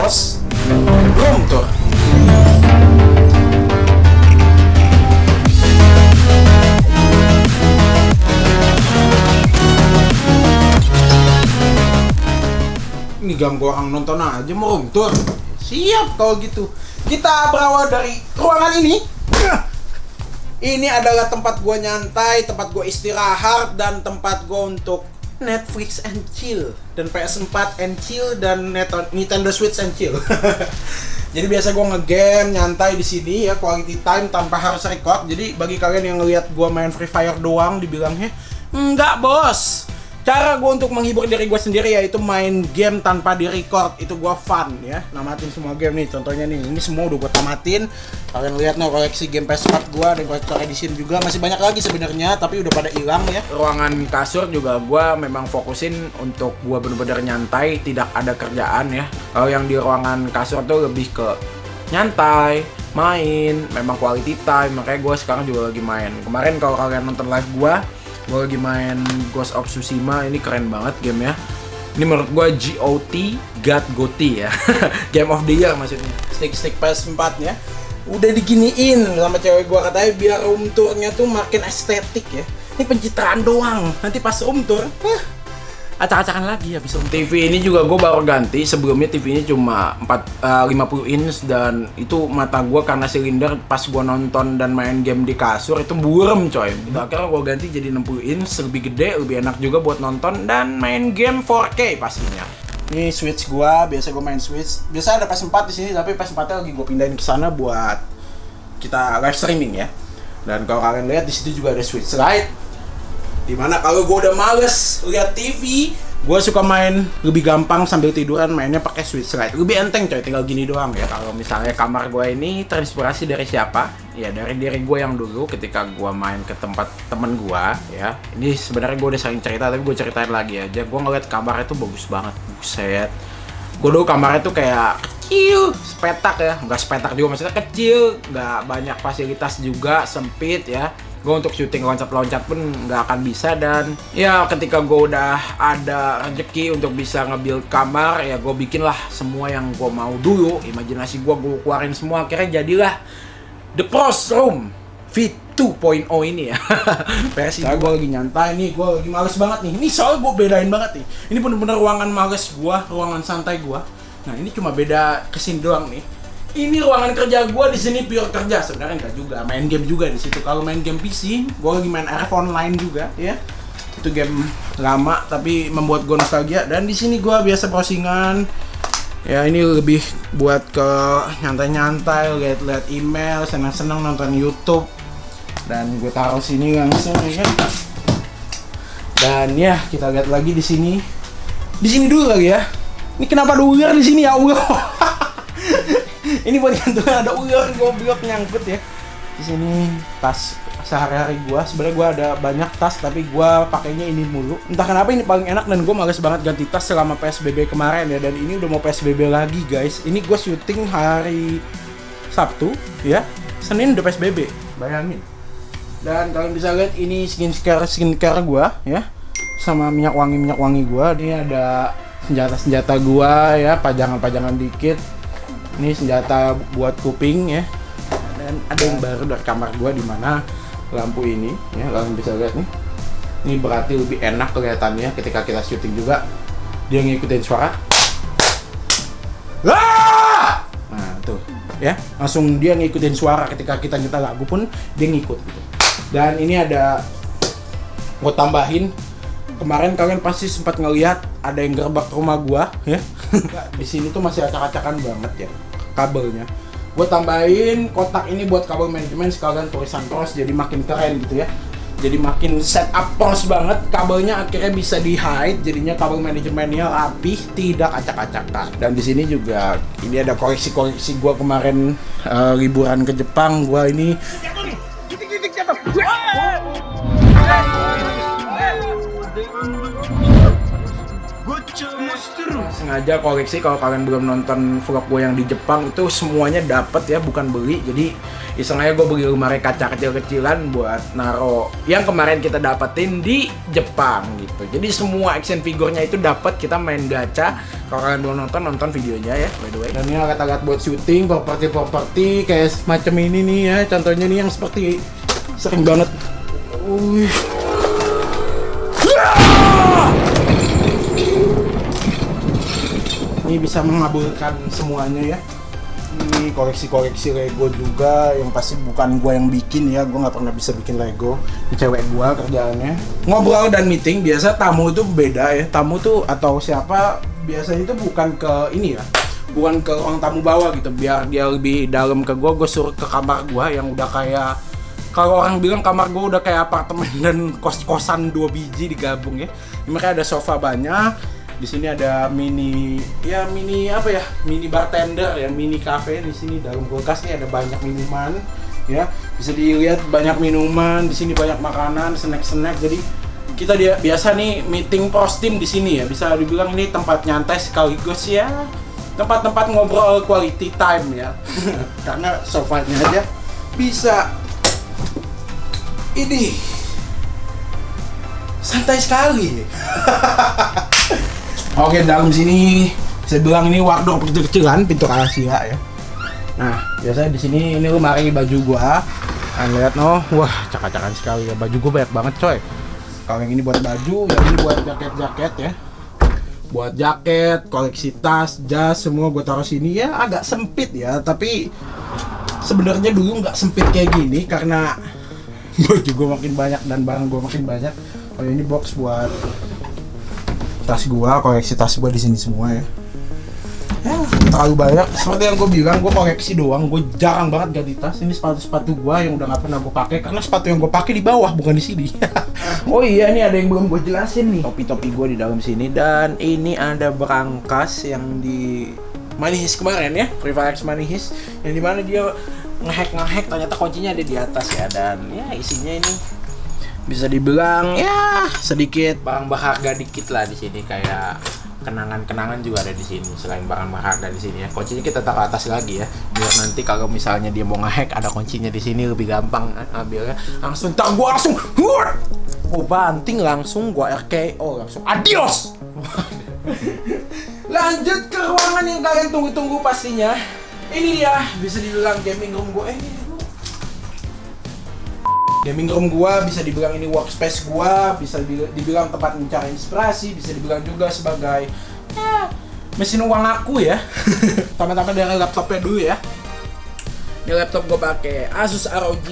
bos. Room tour. Ini ganggu orang nonton aja mau room tour. Siap kalau gitu. Kita berawal dari ruangan ini. Ini adalah tempat gua nyantai, tempat gua istirahat, dan tempat gua untuk Netflix and chill, dan PS4 and chill, dan Nintendo Switch and chill. Jadi biasa gua ngegame nyantai di sini ya, quality time tanpa harus record. Jadi bagi kalian yang ngelihat gua main Free Fire doang dibilangnya, enggak bos. Cara gue untuk menghibur diri gue sendiri yaitu main game tanpa di-record. Itu gue fun ya, namatin semua game nih. Contohnya nih, ini semua udah gue tamatin. Kalian lihat nih koleksi game PS4 gue dan collector edition juga. Masih banyak lagi sebenarnya, tapi udah pada hilang ya. Ruangan kasur juga gue memang fokusin untuk gue bener-bener nyantai, tidak ada kerjaan ya. Kalau yang di ruangan kasur tuh lebih ke nyantai, main, memang quality time. Makanya gue sekarang juga lagi main. Kemarin kalau kalian nonton live gue lagi main Ghost of Tsushima. Ini keren banget game ya. Ini menurut gue God GOTY ya. Game of the Year maksudnya. Stick PS4 ya. Udah diginiin sama cewek gue, katanya biar room tournya tuh makin estetik ya. Ini pencitraan doang. Nanti pas room tour acak-acakan lagi habis room tour. TV ini juga gue baru ganti. Sebelumnya TV ini cuma 50 inch, dan itu mata gue karena silinder pas gue nonton dan main game di kasur itu buram coy. Akhirnya gue ganti jadi 60 inch, lebih gede, lebih enak juga buat nonton dan main game 4K pastinya. Ini Switch gue, biasa gue main Switch. Biasa ada PS4 di sini, tapi PS4-nya lagi gue pindahin ke sana buat kita live streaming ya. Dan kalau kalian lihat di situ juga ada Switch Lite. Dimana kalau gue udah males lihat TV, gue suka main lebih gampang sambil tiduran, mainnya pakai Switch Lite. Lebih enteng coy, tinggal gini doang ya. Kalau misalnya kamar gue ini terinspirasi dari siapa? Ya dari diri gue yang dulu ketika gue main ke tempat temen gue ya. Ini sebenarnya gue udah sering cerita, tapi gue ceritain lagi aja. Gue ngeliat kamarnya tuh bagus banget, buset. Gue dulu kamarnya tuh kayak kecil, sepetak ya. Nggak sepetak juga, maksudnya kecil, nggak banyak fasilitas juga, sempit ya. Gue untuk syuting loncat-loncat pun nggak akan bisa, dan ya ketika gue udah ada rezeki untuk bisa nge-build kamar, ya gue bikin lah semua yang gue mau dulu. Imajinasi gue keluarin semua, akhirnya jadilah The Pros Room V2.0 ini ya. Versi gue lagi nyantai nih, gue lagi males banget nih. Ini soalnya gue bedain banget nih. Ini bener-bener ruangan males gue, ruangan santai gue. Nah ini cuma beda kesini doang nih. Ini ruangan kerja gue, di sini pure kerja. Sebenarnya enggak juga, main game juga di situ. Kalau main game PC, gue lagi main RF Online juga, ya. Itu game lama tapi membuat gue nostalgia. Dan di sini gue biasa browsingan. Ya ini lebih buat ke nyantai-nyantai, lihat-lihat email, senang-senang nonton YouTube. Dan gue taruh sini langsung, ya kan. Dan ya kita lihat lagi di sini. Di sini dulu lagi ya. Ini kenapa ada ular di sini ya Allah? Ini buat gantungan, ada ular goblok nyangkut ya. Di sini tas sehari-hari gua. Sebenarnya gua ada banyak tas, tapi gua pakainya ini mulu. Entah kenapa ini paling enak, dan gua males banget ganti tas selama PSBB kemarin ya. Dan ini udah mau PSBB lagi guys. Ini gua syuting hari Sabtu ya. Senin udah PSBB. Bayangin. Dan kalian bisa lihat ini skincare gua ya. Sama minyak wangi gua. Ini ada senjata gua ya, pajangan dikit. Ini senjata buat kuping ya. Dan ada yang baru dari kamar gua, di mana lampu ini ya, kalian bisa lihat nih. Ini berarti lebih enak kelihatannya ketika kita syuting juga. Dia ngikutin suara. Ah! Nah, tuh ya, langsung dia ngikutin suara ketika kita nyetel lagu pun dia ngikut gitu. Dan ini ada gua tambahin. Kemarin kalian pasti sempat ngelihat ada yang gerbak rumah gua ya. Di sini tuh masih acak-acakan banget ya kabelnya. Gue tambahin kotak ini buat kabel manajemen, sekalian tulisan pros, jadi makin keren gitu ya. Jadi makin setup pros banget. Kabelnya akhirnya bisa di hide, jadinya kabel manajemennya rapih, tidak acak-acakan. Dan di sini juga ini ada koleksi gue kemarin liburan ke Jepang. Gue ini Sengaja koleksi, kalau kalian belum nonton vlog gue yang di Jepang itu semuanya dapat ya, bukan beli. Jadi iseng aja gue beli lemari kaca kecil-kecilan buat naro yang kemarin kita dapetin di Jepang gitu. Jadi semua action figurnya itu dapat, kita main gacha. Kalau kalian belum nonton, nonton videonya ya by the way. Dan ini alat-alat buat syuting, properti kayak semacam ini nih ya. Contohnya nih yang seperti sering banget. Ini bisa mengabulkan semuanya ya. Ini koleksi-koleksi Lego juga, yang pasti bukan gue yang bikin ya, gue nggak pernah bisa bikin Lego. Ini cewek gue kerjaannya. Ngobrol dan meeting, biasa tamu itu beda ya. Tamu tuh atau siapa biasanya itu bukan ke ini ya, bukan ke ruang tamu bawah gitu, biar dia lebih dalam ke gue suruh ke kamar gue yang udah kayak, kalau orang bilang kamar gue udah kayak apartemen dan kos-kosan 2 biji digabung ya. Ini mereka ada sofa banyak. Di sini ada mini bartender ya, mini cafe. Di sini dalam kulkas nih ada banyak minuman ya. Bisa dilihat banyak minuman, di sini banyak makanan, snack-snack. Jadi kita biasa nih meeting posting di sini ya. Bisa dibilang ini tempat nyantai sekaligus ya, tempat-tempat ngobrol quality time ya. Karena sofanya aja bisa ini santai sekali. Oke, dalam sini saya bilang ini wardrobe kecil-kecilan, pintu rahasia ya. Nah, biasanya di sini ini lemari baju gua. Kalian lihat wah, cakak-cakan sekali ya. Baju gua banyak banget, coy. Kalau yang ini buat baju, yang ini buat jaket-jaket ya. Buat jaket, koleksi tas, jas, semua gua taruh sini ya. Agak sempit ya, tapi sebenarnya dulu nggak sempit kayak gini karena baju gua makin banyak dan barang gua makin banyak. Oh, ini box buat tas gua, koleksi tas gua di sini semua ya. Ya, terlalu banyak. Seperti yang gua bilang, gua koleksi doang. Gua jarang banget ganti tas. Ini sepatu gua yang udah nggak pernah gua pakai karena sepatu yang gua pakai di bawah bukan di sini. Oh iya, ini ada yang belum gua jelasin nih. Topi gua di dalam sini, dan ini ada berangkas yang di Money Heist kemarin ya, Free Fire X Money Heist, yang dimana dia ngehack ternyata kuncinya ada di atas ya. Dan ya isinya ini bisa dibilang ya sedikit barang berharga dikit lah di sini, kayak kenangan juga ada di sini. Selain barang berharga di sini ya, kuncinya kita taruh atas lagi ya, biar nanti kalau misalnya dia mau ngehack ada kuncinya di sini lebih gampang ambilnya. Langsung gua langsung banting, langsung gua RKO, langsung adios. Lanjut ke ruangan yang kalian tunggu-tunggu pastinya. Ini dia bisa dibilang gaming room gua. Gaming room gua, bisa dibilang ini workspace gua, bisa dibilang tempat mencari inspirasi, bisa dibilang juga sebagai mesin uang aku ya. Tama-tama dari laptopnya dulu ya. Ini laptop gua pakai Asus ROG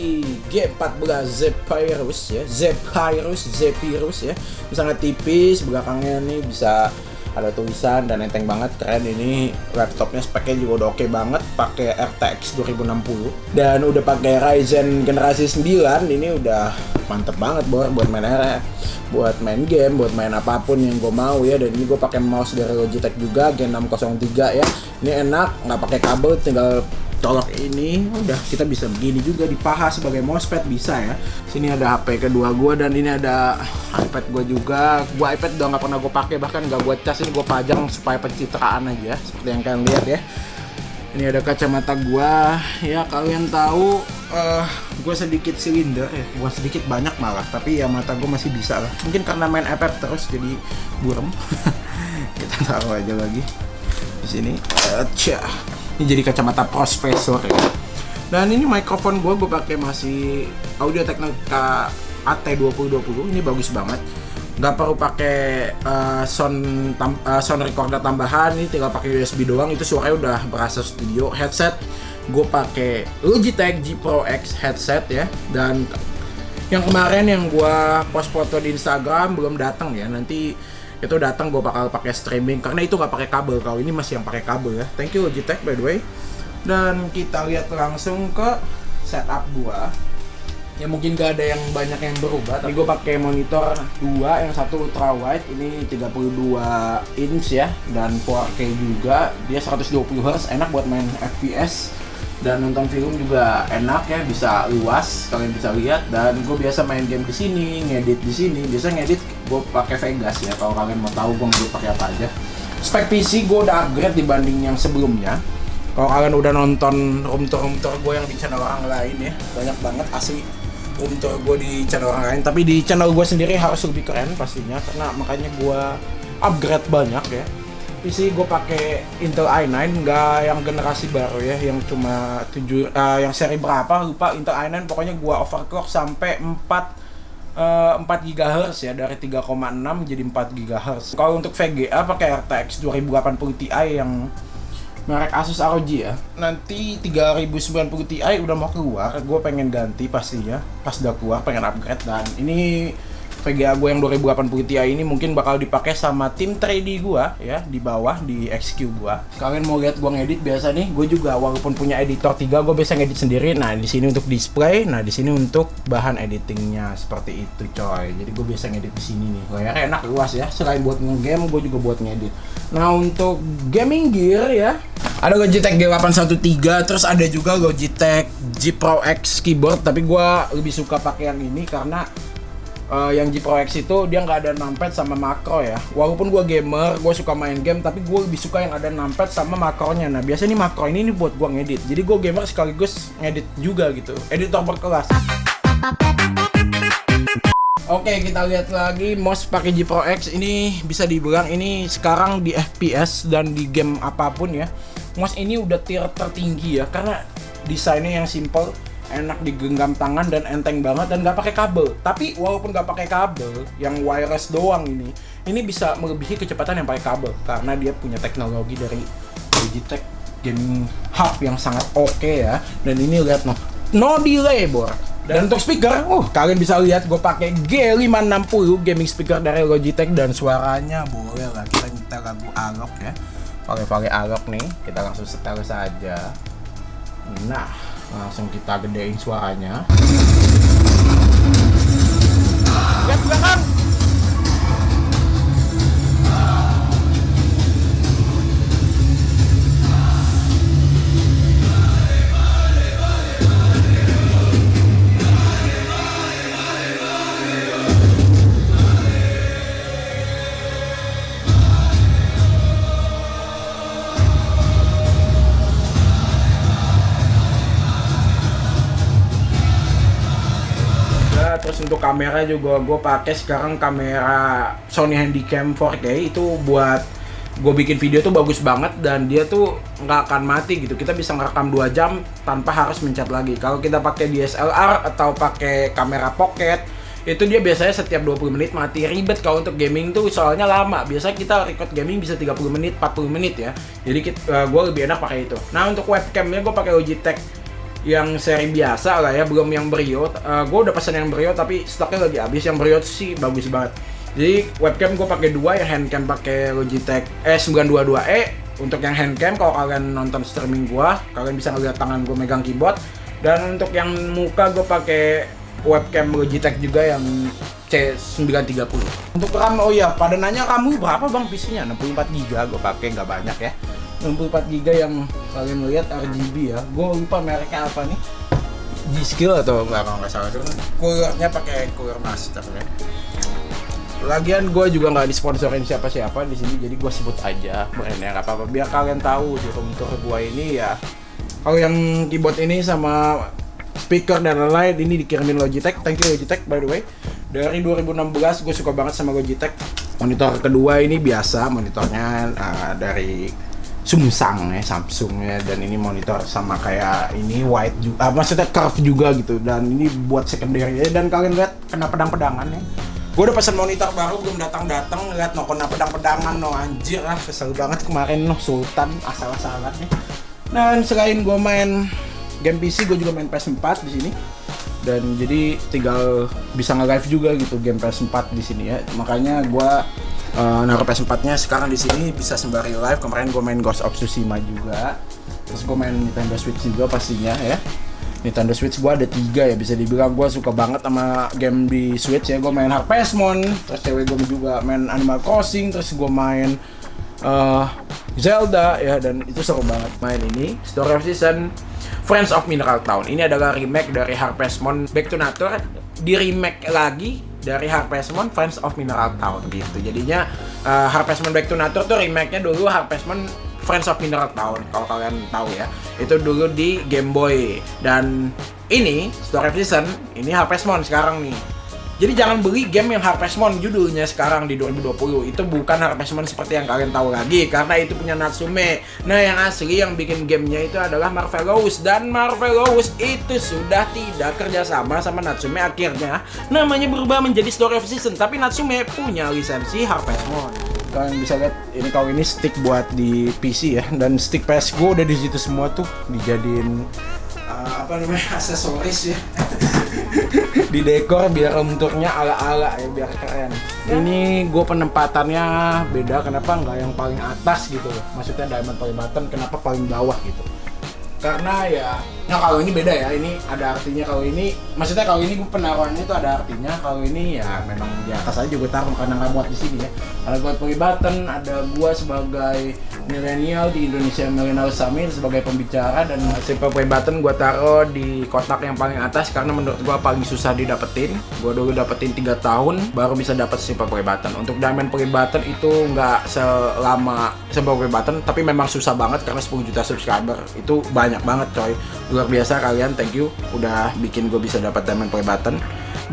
G14 Zephyrus ya, Zephyrus ya. Sangat tipis, belakangnya nih bisa ada tulisan dan enteng banget, keren. Ini laptopnya speknya juga udah oke banget, pakai RTX 2060 dan udah pakai Ryzen generasi 9. Ini udah mantep banget buat main game, buat main apapun yang gue mau ya. Dan ini gue pakai mouse dari Logitech juga, G603 ya. Ini enak, nggak pakai kabel, tinggal colok ini, udah kita bisa begini juga di paha sebagai mousepad bisa ya. Sini ada HP kedua gua, dan ini ada iPad gua juga. Gua iPad udah nggak pernah gua pakai, bahkan nggak gua cas. Ini gua pajang supaya pencitraan aja, seperti yang kalian lihat ya. Ini ada kacamata gua ya, kalian tahu gua sedikit silinder ya, gua sedikit banyak malah, tapi ya mata gua masih bisa lah. Mungkin karena main iPad terus jadi buram. Kita taruh aja lagi di sini. Ini jadi kacamata Professor ya. Dan ini mikrofon gue pakai masih Audio-Technica AT2020. Ini bagus banget. Gak perlu pakai sound recorder tambahan. Ini tinggal pakai USB doang. Itu suaranya udah berasa studio. Headset gue pakai Logitech G Pro X headset ya. Dan yang kemarin yang gue post foto di Instagram belum datang ya. Nanti itu datang gue bakal pakai streaming karena itu nggak pakai kabel. Kalau ini masih yang pakai kabel ya. Thank you Logitech by the way. Dan kita lihat langsung ke setup gue. Ya mungkin gak ada yang banyak yang berubah. Tapi gue pakai monitor 2, yang satu ultra wide, ini 32 inch ya, dan 4K juga. Dia 120 Hz, enak buat main FPS. Dan nonton film juga enak ya, bisa luas, kalian bisa lihat. Dan gue biasa main game di sini, ngedit di sini. Biasa ngedit gue pakai Vegas ya. Kalau kalian mau tahu gue ngedit pakai apa aja. Spek PC gue udah upgrade dibanding yang sebelumnya. Kalau kalian udah nonton room tour gue yang di channel orang lain ya, banyak banget asli room tour gue di channel orang lain. Tapi di channel gue sendiri harus lebih keren pastinya, karena makanya gue upgrade banyak ya. PC gue pakai Intel i9, nggak yang generasi baru ya, yang cuma yang seri berapa lupa. Intel i9 pokoknya gue overclock sampai 4 GHz ya, dari 3,6 jadi 4 GHz. Kalau untuk VGA pakai RTX 2080 Ti yang merek Asus ROG ya. Nanti 3090 Ti udah mau keluar, gue pengen ganti pastinya. Pas udah keluar pengen upgrade. Dan ini VGA gue yang 2080 Ti ini mungkin bakal dipakai sama tim 3D gue ya, di bawah di XQ gue. Kalian mau lihat gue ngedit biasa nih, gue juga walaupun punya editor 3 gue biasa ngedit sendiri. Nah di sini untuk display, nah di sini untuk bahan editingnya seperti itu coy. Jadi gue biasa ngedit di sini nih. Layarnya enak luas ya. Selain buat nge-game, gue juga buat ngedit. Nah untuk gaming gear ya, ada Logitech G813, terus ada juga Logitech G Pro X keyboard. Tapi gue lebih suka pakai yang ini karena yang G Pro X itu dia nggak ada numpad sama makro ya. Walaupun gue gamer, gue suka main game, tapi gue lebih suka yang ada numpad sama makronya. Nah biasanya nih makro ini buat gue ngedit. Jadi gue gamer sekaligus ngedit juga gitu. Editor berkelas. Oke, kita lihat lagi mouse pakai G Pro X. Ini bisa dibilang ini sekarang di FPS dan di game apapun ya, mouse ini udah tier tertinggi ya, karena desainnya yang simple, enak digenggam tangan dan enteng banget, dan nggak pakai kabel. Tapi walaupun nggak pakai kabel, yang wireless doang ini bisa melebihi kecepatan yang pakai kabel karena dia punya teknologi dari Logitech Gaming Hub yang sangat oke ya. Dan ini lihat no delay bor. Dan untuk speaker, kalian bisa lihat gue pakai G560 gaming speaker dari Logitech, dan suaranya boleh lah kita nyetel lagu alok ya. Pakai alok nih, kita langsung setel saja. Nah, langsung kita gedein suaranya. Lihat belakang. Terus untuk kamera juga gue pakai sekarang kamera Sony Handycam 4K. Itu buat gue bikin video tuh bagus banget, dan dia tuh nggak akan mati gitu. Kita bisa ngerekam 2 jam tanpa harus mencet lagi. Kalau kita pakai DSLR atau pakai kamera pocket, itu dia biasanya setiap 20 menit mati. Ribet kalau untuk gaming tuh soalnya lama. Biasanya kita record gaming bisa 30 menit, 40 menit ya. Jadi gue lebih enak pakai itu. Nah untuk webcamnya gue pakai Logitech yang seri biasa lah ya, belum yang Brio. Gue udah pesan yang Brio tapi stoknya lagi habis. Yang Brio sih bagus banget. Jadi webcam gue pakai 2, yang handcam pakai Logitech S922E. Untuk yang handcam, kalau kalian nonton streaming gue, kalian bisa ngeliat tangan gue megang keyboard. Dan untuk yang muka gue pakai webcam Logitech juga yang C930. Untuk RAM, pada nanya RAM berapa bang PC-nya? 64GB gue pakai, nggak banyak ya. 64GB yang kalian lihat RGB ya. Gue lupa mereknya apa nih. G-Skill atau kalau nggak salah. Coolernya pakai cooler master ya. Lagian gue juga nggak disponsorin siapa-siapa di sini, jadi gue sebut aja brandnya, nggak apa-apa. Biar kalian tahu di room tour gue ini ya. Kalau yang keyboard ini sama speaker dan lain-lain ini dikirimin Logitech. Thank you Logitech by the way. Dari 2016 gue suka banget sama Logitech. Monitor kedua ini biasa, monitornya dari Samsung ya, dan ini monitor sama kayak ini wide juga, maksudnya curve juga gitu, dan ini buat secondary ya. Dan kalian lihat kena pedang-pedangan ya. Gue udah pesan monitor baru belum datang-datang, lihat kena pedang-pedangan anjir kesel banget kemarin Sultan asal-asalan nih. Dan selain gue main game PC, gue juga main PS4 di sini. Dan jadi tinggal bisa nge-live juga gitu game PS4 di sini ya. Makanya gue naruh PS4-nya sekarang di sini bisa sembari live. Kemarin gue main Ghost of Tsushima juga. Terus gue main Nintendo Switch juga pastinya ya. Nintendo Switch gue ada 3 ya, bisa dibilang gue suka banget sama game di Switch ya. Gue main Harvest Moon, terus cewek gue juga main Animal Crossing, terus gue main Zelda ya, dan itu seru banget main ini. Story of Season Friends of Mineral Town. Ini adalah remake dari Harvest Moon Back to Nature, di remake lagi dari Harvest Moon Friends of Mineral Town gitu. Jadinya Harvest Moon Back to Nature tuh remake-nya dulu Harvest Moon Friends of Mineral Town, kalau kalian tahu ya. Itu dulu di Game Boy. Dan ini Story of Season, ini Harvest Moon sekarang nih. Jadi jangan beli game yang Harvest Moon judulnya sekarang di 2020. Itu bukan Harvest Moon seperti yang kalian tahu lagi, karena itu punya Natsume. Nah, yang asli yang bikin gamenya itu adalah Marvelous. Dan Marvelous itu sudah tidak kerjasama sama Natsume, akhirnya namanya berubah menjadi Story of Season. Tapi Natsume punya lisensi Harvest Moon. Kalian bisa lihat ini, kalau ini stick buat di PC ya, dan stick PS gue udah di situ semua tuh dijadiin aksesoris ya. Di dekor biar bentuknya ala-ala ya, biar keren. Ini gue penempatannya beda, kenapa nggak yang paling atas gitu loh. Maksudnya diamond play button, kenapa paling bawah gitu. Karena ya, nah kalau ini beda ya, ini ada artinya. Kalau ini, maksudnya kalau ini gue penaruhannya itu ada artinya. Kalau ini ya memang di atas aja gue taruh karena nggak muat di sini ya. Ada gue play button, ada gue sebagai milenial di Indonesia Millennial Summit sebagai pembicara, dan simple play button gue taruh di kotak yang paling atas karena menurut gue paling susah didapetin. Gue dulu dapetin 3 tahun baru bisa dapet simple play button. Untuk diamond play button itu nggak selama simple play button, tapi memang susah banget karena 10 juta subscriber itu banyak banget coy. Luar biasa kalian, thank you udah bikin gue bisa dapat diamond play button.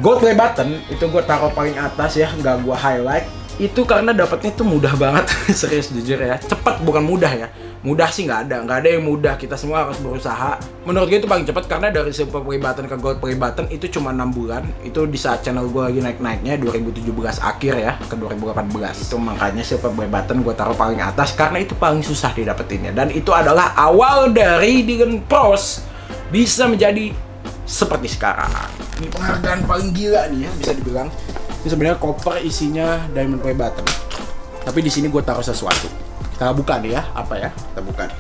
Gold play button itu gue taruh paling atas ya, nggak gue highlight. Itu karena dapatnya tuh mudah banget. Serius jujur ya, cepet bukan mudah ya. Mudah sih nggak ada yang mudah, kita semua harus berusaha. Menurut gue itu paling cepat karena dari silver play button ke gold play button itu cuma 6 bulan. Itu di saat channel gue lagi naik-naiknya 2017 akhir ya ke 2018. Itu makanya silver play button gue taruh paling atas karena itu paling susah didapetinnya. Dan itu adalah awal dari Dylan Pros bisa menjadi seperti sekarang. Ini penghargaan paling gila nih ya, bisa dibilang. Ini sebenarnya koper isinya diamond play button. Tapi di sini gue taruh sesuatu. Kita buka nih ya, apa ya? Kita buka nih.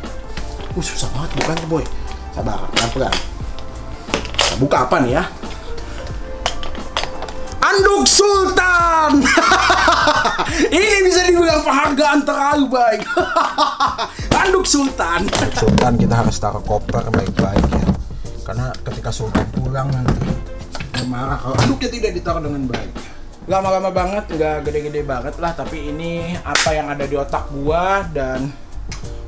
Susah banget bukanya boy. Sabar, pelan-pelan. Kita buka apa nih ya? Anduk Sultan. Ini bisa dibilang penghargaan terlalu baik. Anduk Sultan. Anduk Sultan kita harus taruh koper baik-baik ya. Karena ketika Sultan pulang nanti dia marah kalau anduknya tidak ditaruh dengan baik. Lama-lama banget, nggak gede-gede banget lah, tapi ini apa yang ada di otak gua dan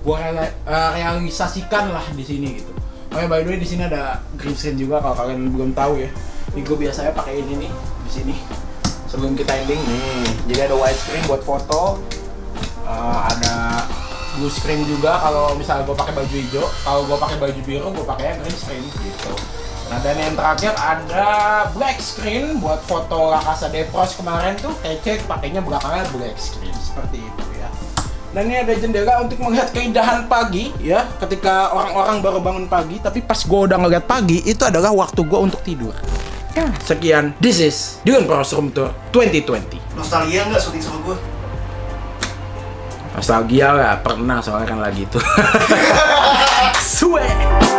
gua realisasikan lah di sini gitu. Oh ya, by the way di sini ada green screen juga kalau kalian belum tahu ya. Ini gua biasanya pakai ini nih di sini sebelum kita ending nih. Jadi ada wide screen buat foto, ada blue screen juga kalau misalnya gua pakai baju hijau. Kalau gua pakai baju biru, gua pakai green screen gitu. Nah, dan yang terakhir ada black screen buat foto La Casa de Pros kemarin tuh kece, pakainya belakangnya black screen seperti itu ya. Dan ini ada jendela untuk melihat keindahan pagi ya, ketika orang-orang baru bangun pagi, tapi pas gue udah ngeliat pagi itu adalah waktu gue untuk tidur. Ya, sekian, this is Dylan Pros Room Tour 2020. Nostalgia nggak syuting sama gue? Nostalgia lah, pernah soalnya kan lagi itu. Sweet.